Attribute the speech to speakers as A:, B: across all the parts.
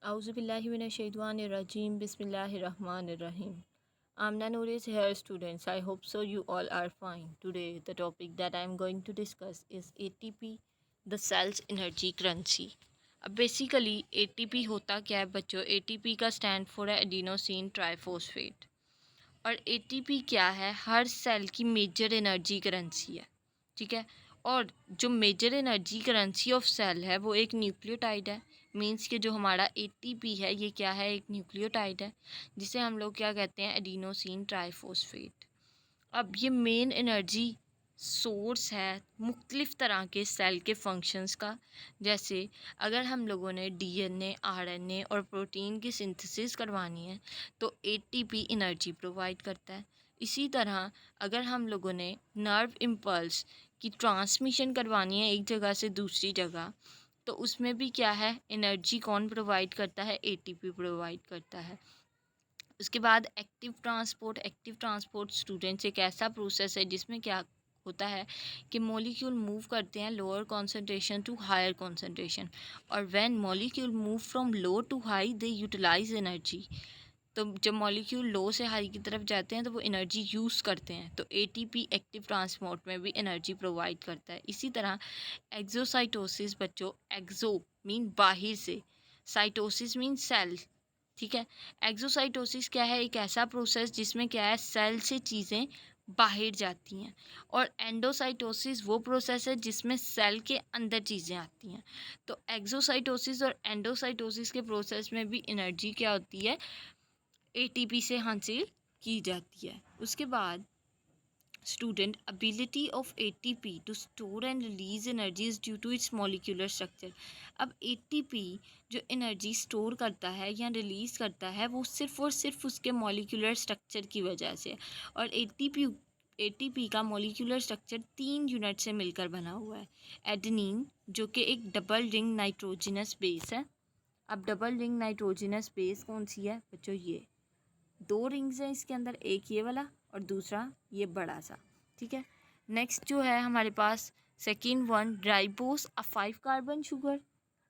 A: Auzubillahiminash-shaytanir-rajim. Bismillahir-rahmanir-rahim. Amna Noor is here, students. I hope so you all are fine. Today, the topic that I am going to discuss is ATP, the cell's energy currency. अब basically ATP होता क्या है बच्चों? ATP का stand for है adenosine triphosphate. और ATP क्या है? हर सेल की मेजर एनर्जी करेंसी है, ठीक है। और जो major energy currency of cell है वो एक न्यूक्लियोटाइड है। मींस कि जो हमारा एटीपी है ये क्या है? एक न्यूक्लियोटाइड है, जिसे हम लोग क्या कहते हैं? Adenosine triphosphate. अब ये मेन एनर्जी सोर्स है मुख्तलिफ़ तरह के सेल के फंक्शंस का। जैसे अगर हम लोगों ने डीएनए, आरएनए और प्रोटीन की सिंथेसिस करवानी है तो एटीपी एनर्जी प्रोवाइड करता है। इसी तरह अगर हम लोगों ने नर्व इम्पल्स की ट्रांसमिशन करवानी है एक जगह से दूसरी जगह, तो उसमें भी क्या है? एनर्जी कौन प्रोवाइड करता है? एटीपी प्रोवाइड करता है। उसके बाद एक्टिव ट्रांसपोर्ट स्टूडेंट्स एक ऐसा प्रोसेस है जिसमें क्या होता है कि मॉलिक्यूल मूव करते हैं lower concentration to higher concentration, और when molecule move from low to high they utilize energy. तो जब मॉलिक्यूल लो से हाई की तरफ जाते हैं तो वो एनर्जी यूज़ करते हैं, तो एटीपी एक्टिव ट्रांसपोर्ट में भी एनर्जी प्रोवाइड करता है। इसी तरह एक्सोसाइटोसिस बच्चों, एक्सो मीन बाहर से, साइटोसिस मीन सेल, ठीक है। एक्सोसाइटोसिस क्या है? एक ऐसा प्रोसेस जिसमें क्या है? सेल से चीज़ें बाहर जाती हैं। और एंडोसाइटोसिस वो प्रोसेस है जिसमें सेल के अंदर चीज़ें आती हैं। तो एक्सोसाइटोसिस और एंडोसाइटोसिस के प्रोसेस में भी एनर्जी क्या होती है? एटीपी से हासिल की जाती है। उसके बाद student, ability of ATP to store and release energy is due to its molecular structure। अब ATP जो एनर्जी स्टोर करता है या रिलीज़ करता है वो सिर्फ और सिर्फ उसके मॉलिक्यूलर स्ट्रक्चर की वजह से। और एटीपी का मॉलिक्यूलर स्ट्रक्चर 3 यूनिट से मिलकर बना हुआ है। एडेनिन जो कि एक डबल रिंग नाइट्रोजिनस बेस है। अब डबल रिंग नाइट्रोजिनस बेस कौन सी है बच्चों? ये 2 रिंग्स हैं इसके अंदर, एक ये वाला और दूसरा ये बड़ा सा, ठीक है। नेक्स्ट जो है हमारे पास सेकेंड वन, राइबोस, अ 5 कार्बन शुगर।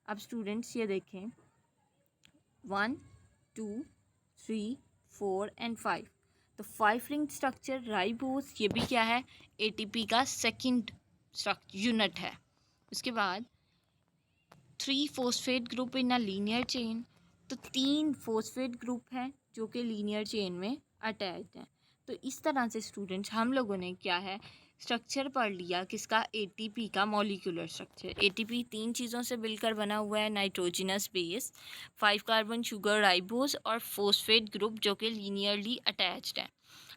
A: अब स्टूडेंट्स ये देखें, 1 2 3 4 एंड 5, तो 5 रिंग स्ट्रक्चर राइबोस, ये भी क्या है? एटीपी का सेकेंड यूनिट है। उसके बाद 3 phosphate group in a linear chain, तो 3 फोस्फेट ग्रुप हैं जो कि लीनियर चेन में अटैच्ड हैं। तो इस तरह से स्टूडेंट्स हम लोगों ने क्या है? स्ट्रक्चर पढ़ लिया किसका? एटीपी का मॉलिक्यूलर स्ट्रक्चर। एटीपी 3 चीज़ों से मिलकर बना हुआ है, nitrogenous base, 5 carbon sugar ribose और फोस्फेट ग्रुप जो कि लीनियरली अटैच्ड है।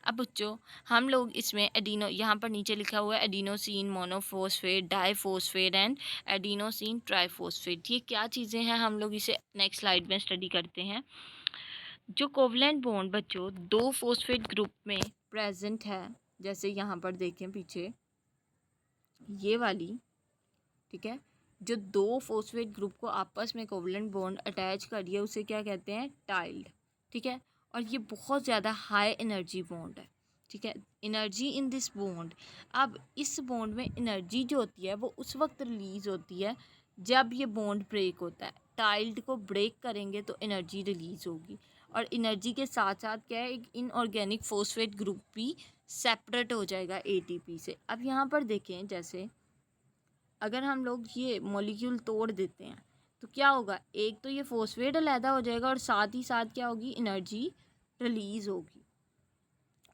A: अब बच्चों हम लोग इसमें एडिनो, यहाँ पर नीचे लिखा हुआ है adenosine monophosphate, diphosphate and adenosine triphosphate. ये क्या चीज़ें हैं? हम लोग इसे नेक्स्ट स्लाइड में स्टडी करते हैं। जो कोवलेंट बॉन्ड बच्चों 2 फॉस्फेट ग्रुप में प्रेजेंट है, जैसे यहाँ पर देखें पीछे ये वाली, ठीक है। जो 2 फॉस्फेट ग्रुप को आपस में कोवलेंट बॉन्ड अटैच करिए उसे क्या कहते हैं? टाइल्ड, ठीक है। और ये बहुत ज़्यादा हाई एनर्जी बॉन्ड है, ठीक है। एनर्जी इन दिस बॉन्ड, अब इस बॉन्ड में एनर्जी जो होती है वो उस वक्त रिलीज़ होती है जब ये बॉन्ड ब्रेक होता है। टाइल्ड को ब्रेक करेंगे तो एनर्जी रिलीज़ होगी। और एनर्जी के साथ साथ क्या है? एक इनऑर्गेनिक फॉस्फेट ग्रुप भी सेपरेट हो जाएगा एटीपी से। अब यहाँ पर देखें, जैसे अगर हम लोग ये मॉलिक्यूल तोड़ देते हैं तो क्या होगा? एक तो ये फॉस्फेट अलहदा हो जाएगा और साथ ही साथ क्या होगी? एनर्जी रिलीज़ होगी।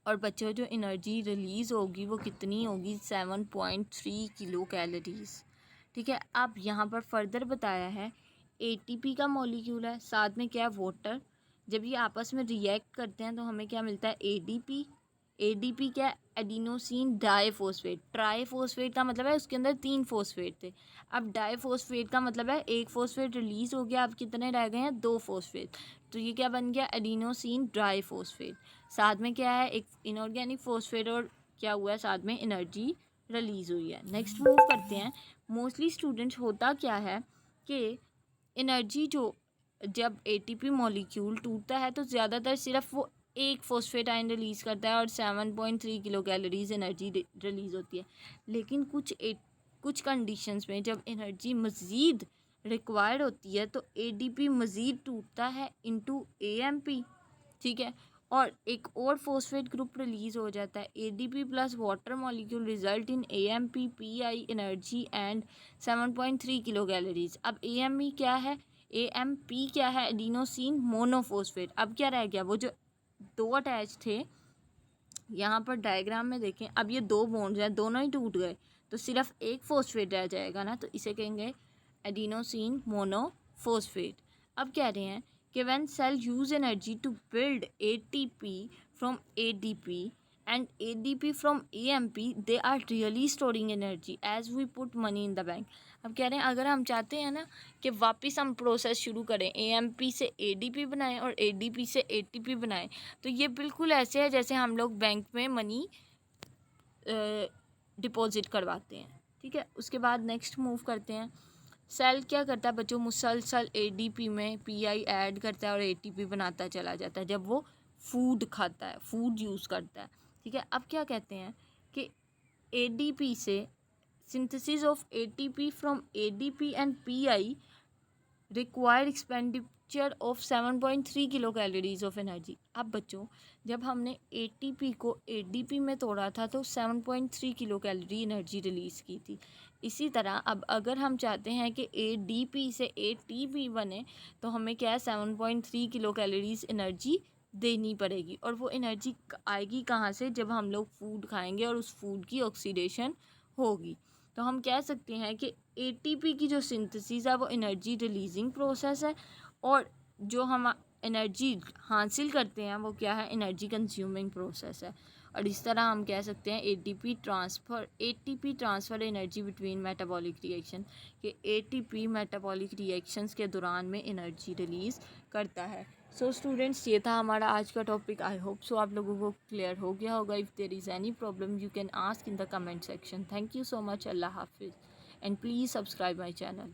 A: और बच्चों जो एनर्जी रिलीज़ होगी वो कितनी होगी? 7.3 किलो कैलोरीज, ठीक है। अब यहाँ पर फर्दर बताया है एटीपी का मॉलिक्यूल है, साथ में क्या है? वाटर। जब ये आपस में रिएक्ट करते हैं तो हमें क्या मिलता है? एडीपी। एडीपी क्या? Adenosine diphosphate. ट्राईफॉस्फेट का मतलब है उसके अंदर 3 फॉस्फेट थे। अब डाईफॉस्फेट का मतलब है एक फॉस्फेट रिलीज़ हो गया, अब कितने रह गए हैं? 2 फॉस्फेट। तो ये क्या बन गया? Adenosine diphosphate. साथ में क्या है? एक इनऑर्गेनिक फॉस्फेट और क्या हुआ है? साथ में एनर्जी रिलीज़ हुई है। नेक्स्ट मूव करते हैं। मोस्टली स्टूडेंट्स होता क्या है कि एनर्जी जो, जब एटीपी मॉलिक्यूल टूटता है तो ज़्यादातर सिर्फ वो एक फॉस्फेट आयन रिलीज़ करता है और 7.3 किलो कैलोरीज एनर्जी रिलीज़ होती है। लेकिन कुछ कंडीशंस में जब एनर्जी मज़ीद रिक्वायर्ड होती है तो एडीपी मज़ीद टूटता है इनटू एएमपी, ठीक है, और एक और फॉस्फेट ग्रुप रिलीज हो जाता है। ADP plus water molecule result in AMP pi energy and 7.3 kilo calories. अब एएमपी क्या है, एएमपी क्या है, एडिनोसिन मोनोफॉस्फेट। अब क्या रह गया, वो जो दो अटैच थे यहाँ पर डायग्राम में देखें, अब ये दो बॉन्ड्स हैं, दोनों ही टूट गए तो सिर्फ एक फॉस्फेट रह जाएगा ना, तो इसे कहेंगे एडिनोसिन मोनोफॉस्फेट। अब कह रहे हैं कि when cell use energy to build ATP from ADP and ADP from AMP, they are really storing energy as we put money in the bank. अब कह रहे हैं अगर हम चाहते हैं ना कि वापस हम प्रोसेस शुरू करें, AMP से ADP बनाएं और ADP से ATP बनाएं, तो ये बिल्कुल ऐसे है जैसे हम लोग बैंक में मनी डिपॉजिट करवाते हैं, ठीक है। उसके बाद नेक्स्ट मूव करते हैं, सेल क्या करता है बच्चों, मुसलसल एडीपी में पीआई ऐड करता है और एटीपी बनाता चला जाता है जब वो फूड खाता है, फूड यूज़ करता है, ठीक है। अब क्या कहते हैं कि एडीपी से synthesis of ATP from ADP and pi required expenditure of 7.3 kilo calories of energy. अब बच्चों जब हमने एटीपी को एडीपी में तोड़ा था तो 7.3 किलो कैलोरी एनर्जी रिलीज़ की थी। इसी तरह अब अगर हम चाहते हैं कि एडीपी से एटीपी बने तो हमें क्या है 7.3 किलो कैलोरीज एनर्जी देनी पड़ेगी, और वो एनर्जी आएगी कहाँ से, जब हम लोग फूड खाएंगे और उस फूड की ऑक्सीडेशन होगी। तो हम कह सकते हैं कि एटीपी की जो सिंथेसिस है वो एनर्जी रिलीजिंग प्रोसेस है, और जो हम एनर्जी हासिल करते हैं वो क्या है, एनर्जी कंज्यूमिंग प्रोसेस है। और इस तरह हम कह सकते हैं ATP transfer energy between metabolic reaction, कि एटीपी मेटाबॉलिक रिएक्शंस के दौरान में एनर्जी रिलीज़ करता है। सो स्टूडेंट्स, ये था हमारा आज का टॉपिक। आई होप सो आप लोगों को क्लियर हो गया होगा। If there is any problem you can ask in the comment section. Thank you so much. अल्लाह हाफिज़ and please subscribe my channel.